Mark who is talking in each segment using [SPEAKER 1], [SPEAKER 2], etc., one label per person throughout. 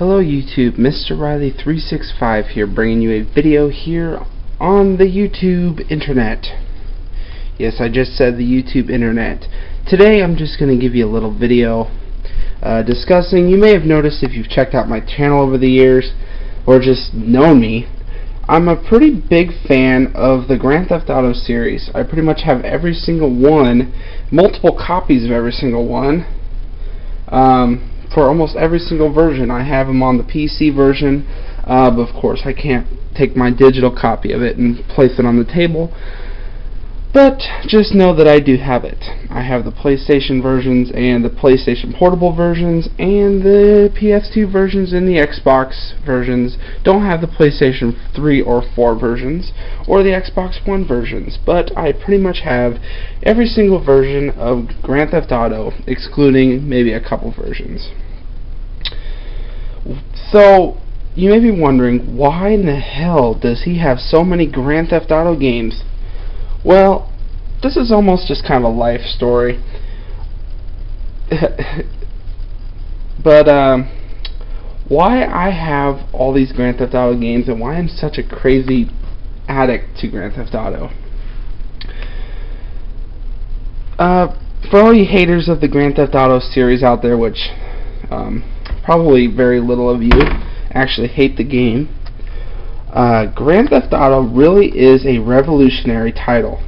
[SPEAKER 1] Hello YouTube, Mr. Riley365 here, bringing you a video here on the YouTube internet. Yes, I just said the YouTube internet. Today I'm just going to give you a little video discussing, you may have noticed if you've checked out my channel over the years, or just known me, I'm a pretty big fan of the Grand Theft Auto series. I pretty much have every single one, multiple copies of every single one. For almost every single version. I have them on the PC version, but of course I can't take my digital copy of it and place it on the table. But just know that I do have it. I have the PlayStation versions and the PlayStation Portable versions and the PS2 versions and the Xbox versions. Don't have the PlayStation 3 or 4 versions or the Xbox One versions, but I pretty much have every single version of Grand Theft Auto, excluding maybe a couple versions. So you may be wondering, why in the hell does he have so many Grand Theft Auto games? Well, this is almost just kind of a life story. But why I have all these Grand Theft Auto games and why I'm such a crazy addict to Grand Theft Auto. For all you haters of the Grand Theft Auto series out there, which probably very little of you actually hate the game, Grand Theft Auto really is a revolutionary title.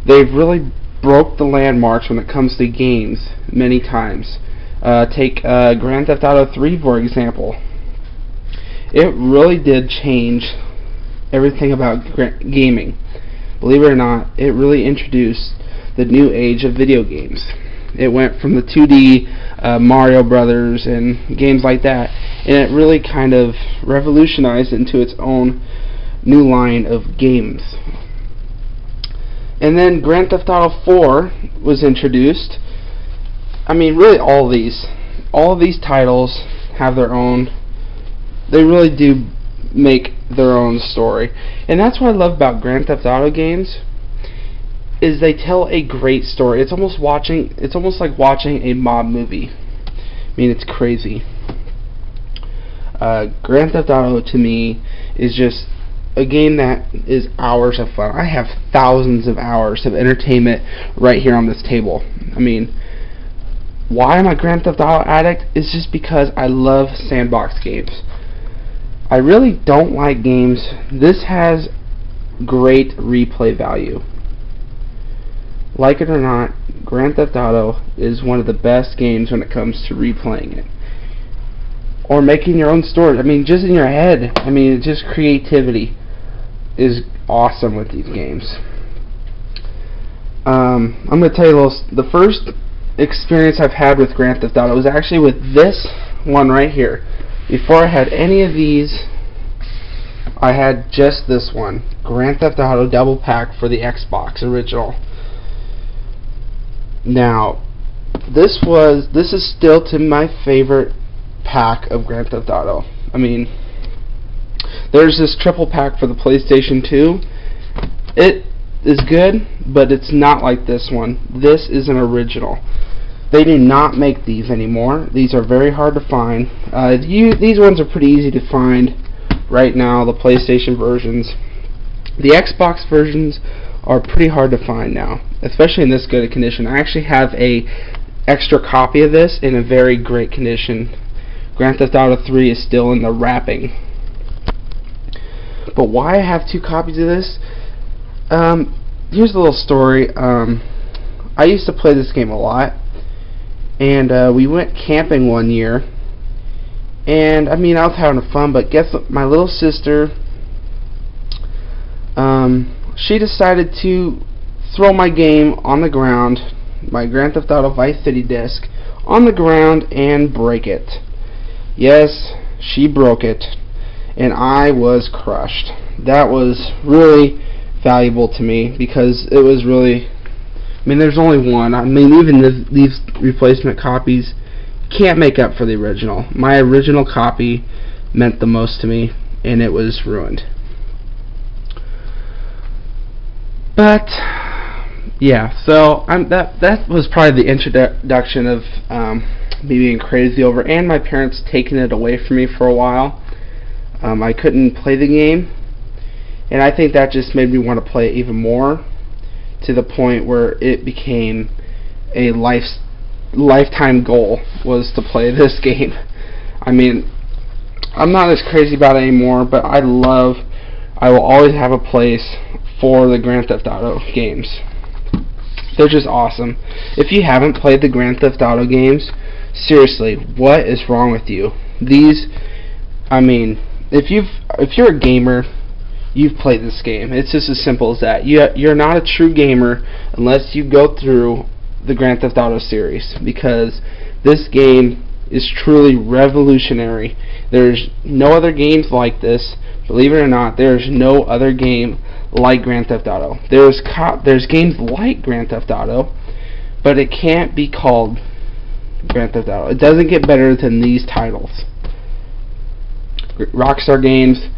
[SPEAKER 1] They've really broke the landmarks when it comes to games many times. Take Grand Theft Auto 3 for example. It really did change everything about gaming. Believe it or not, it really introduced the new age of video games. It went from the 2D Mario Brothers and games like that, and it really kind of revolutionized into its own new line of games. And then Grand Theft Auto 4 was introduced. I mean, really all of these titles have their own, they really do make their own story. And that's what I love about Grand Theft Auto games, is they tell a great story. It's almost like watching a mob movie. I mean, it's crazy. Grand Theft Auto to me is just a game that is hours of fun. I have thousands of hours of entertainment right here on this table. I mean, why I'm a Grand Theft Auto addict is just because I love sandbox games. I really don't like games. This has great replay value. Like it or not, Grand Theft Auto is one of the best games when it comes to replaying it. Or making your own story. I mean, just in your head. I mean, it's just creativity is awesome with these games. I'm going to tell you a little, the first experience I've had with Grand Theft Auto was actually with this one right here. Before I had any of these, I had just this one. Grand Theft Auto Double Pack for the Xbox original. Now, this is still to my favorite pack of Grand Theft Auto. I mean, there's this triple pack for the PlayStation 2. It is good, but it's not like this one. This is an original. They do not make these anymore. These are very hard to find. These ones are pretty easy to find right now, the PlayStation versions. The Xbox versions are pretty hard to find now, especially in this good a condition. I actually have a extra copy of this in a very great condition. Grand Theft Auto 3 is still in the wrapping. But why I have two copies of this? Here's a little story. I used to play this game a lot, and we went camping one year, and I mean, I was having fun, but guess what? My little sister, she decided to throw my game on the ground, my Grand Theft Auto Vice City disc, on the ground and break it. Yes, she broke it, and I was crushed. That was really valuable to me because it was really, I mean, there's only one. I mean, even these replacement copies can't make up for the original. My original copy meant the most to me, and it was ruined. But Yeah, so that was probably the introduction of me being crazy over, and my parents taking it away from me for a while. I couldn't play the game, and I think that just made me want to play it even more, to the point where it became a lifetime goal was to play this game. I mean, I'm not as crazy about it anymore, but I will always have a place for the Grand Theft Auto games. They're just awesome. If you haven't played the Grand Theft Auto games, seriously, what is wrong with you? I mean, if you're a gamer, you've played this game. It's just as simple as that. You're not a true gamer unless you go through the Grand Theft Auto series, because this game is truly revolutionary. There's no other games like this. Believe it or not, there's no other game like Grand Theft Auto. There's games like Grand Theft Auto, but it can't be called Grand Theft Auto. It doesn't get better than these titles. Rockstar Games.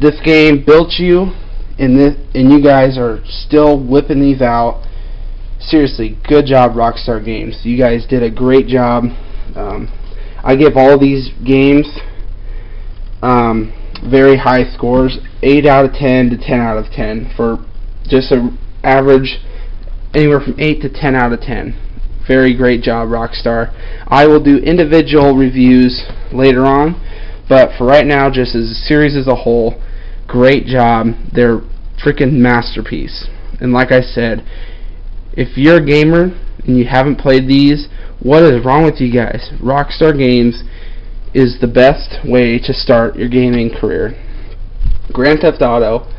[SPEAKER 1] This game built you, and you guys are still whipping these out. Seriously, good job, Rockstar Games. You guys did a great job. I give all these games very high scores, 8 out of 10 to 10 out of 10, for just an average anywhere from 8 to 10 out of 10. Very great job, Rockstar. I will do individual reviews later on, but for right now, just as a series as a whole, great job. They're freaking masterpiece. And like I said, if you're a gamer and you haven't played these, what is wrong with you guys? Rockstar Games is the best way to start your gaming career. Grand Theft Auto,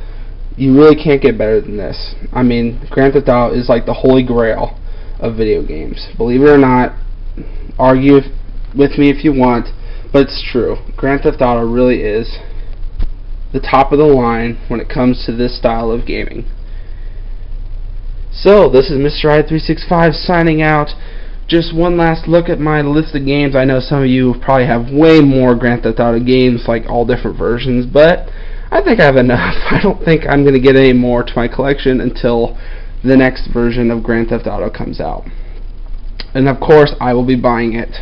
[SPEAKER 1] you really can't get better than this. I mean, Grand Theft Auto is like the holy grail of video games. Believe it or not, argue with me if you want, but it's true. Grand Theft Auto really is the top of the line when it comes to this style of gaming. So, this is Mr. I365 signing out. Just one last look at my list of games. I know some of you probably have way more Grand Theft Auto games, like all different versions, but I think I have enough. I don't think I'm going to get any more to my collection until the next version of Grand Theft Auto comes out. And of course, I will be buying it.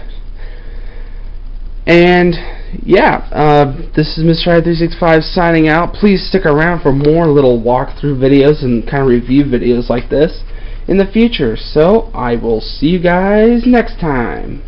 [SPEAKER 1] And yeah, this is Mr. I365 signing out. Please stick around for more little walkthrough videos and kind of review videos like this in the future. So I will see you guys next time.